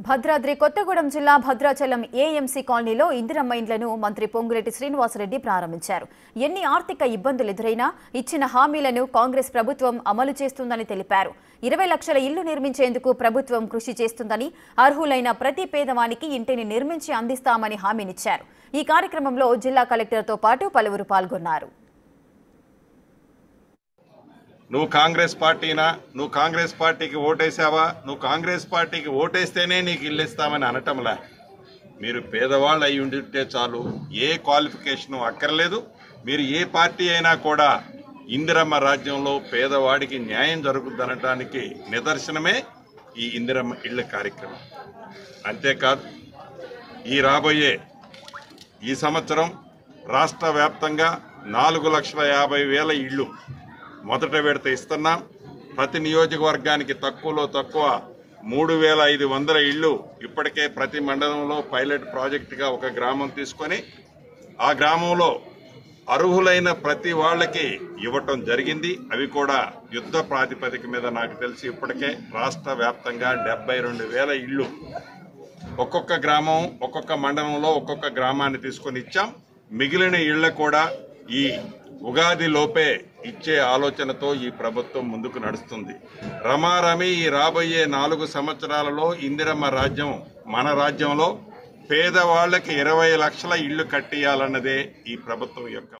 భద్రాద్రి కొత్తగూడెం జిల్లా భద్రాచలం ఏఎంసీ కాలనీలో ఇందిరమ్మ ఇండ్లను మంత్రి పొంగులేటి శ్రీనివాసరెడ్డి ప్రారంభించారు. ఎన్ని ఆర్థిక ఇబ్బందులు ఎదురైనా ఇచ్చిన హామీలను కాంగ్రెస్ ప్రభుత్వం అమలు చేస్తుందని తెలిపారు. 20 లక్షల ఇళ్లు నిర్మించేందుకు ప్రభుత్వం కృషి చేస్తుందని, అర్హులైన ప్రతి పేదవానికి ఇంటిని నిర్మించి అందిస్తామని హామీనిచ్చారు. ఈ కార్యక్రమంలో జిల్లా కలెక్టర్తో పాటు పలువురు పాల్గొన్నారు. నువ్వు కాంగ్రెస్ పార్టీనా, నువ్వు కాంగ్రెస్ పార్టీకి ఓటేసావా, నువ్వు కాంగ్రెస్ పార్టీకి ఓటేస్తేనే నీకు ఇల్లు ఇస్తామని అనటంలా. మీరు పేదవాళ్ళు అయి ఉంటే చాలు, ఏ క్వాలిఫికేషను అక్కర్లేదు. మీరు ఏ పార్టీ అయినా కూడా ఇందిరమ్మ రాజ్యంలో పేదవాడికి న్యాయం జరుగుతుందనటానికి నిదర్శనమే ఈ ఇందిరమ్మ ఇళ్ల కార్యక్రమం. అంతేకాదు, రాబోయే ఈ సంవత్సరం రాష్ట్ర వ్యాప్తంగా 4,50,000 ఇళ్ళు మొదట విడత ఇస్తున్నాం. ప్రతి నియోజకవర్గానికి తక్కువలో తక్కువ 3,500 ఇళ్ళు ఇప్పటికే ప్రతి మండలంలో పైలట్ ప్రాజెక్టుగా ఒక గ్రామం తీసుకొని ఆ గ్రామంలో అర్హులైన ప్రతి వాళ్ళకి ఇవ్వటం జరిగింది. అవి కూడా యుద్ధ ప్రాతిపదిక మీద నాకు తెలిసి ఇప్పటికే రాష్ట్ర వ్యాప్తంగా 72,000 ఇళ్ళు ఒక్కొక్క గ్రామం, ఒక్కొక్క మండలంలో ఒక్కొక్క గ్రామాన్ని తీసుకొని ఇచ్చాం. మిగిలిన ఇళ్ల కూడా ఈ ఉగాది లోపే ఇచ్చే ఆలోచనతో ఈ ప్రభుత్వం ముందుకు నడుస్తుంది. రమారమి ఈ రాబోయే 4 సంవత్సరాలలో ఇందిరమ్మ రాజ్యం మన రాజ్యంలో పేదవాళ్లకి 20 లక్షల ఇళ్లు కట్టియాలన్నదే ఈ ప్రభుత్వం యొక్క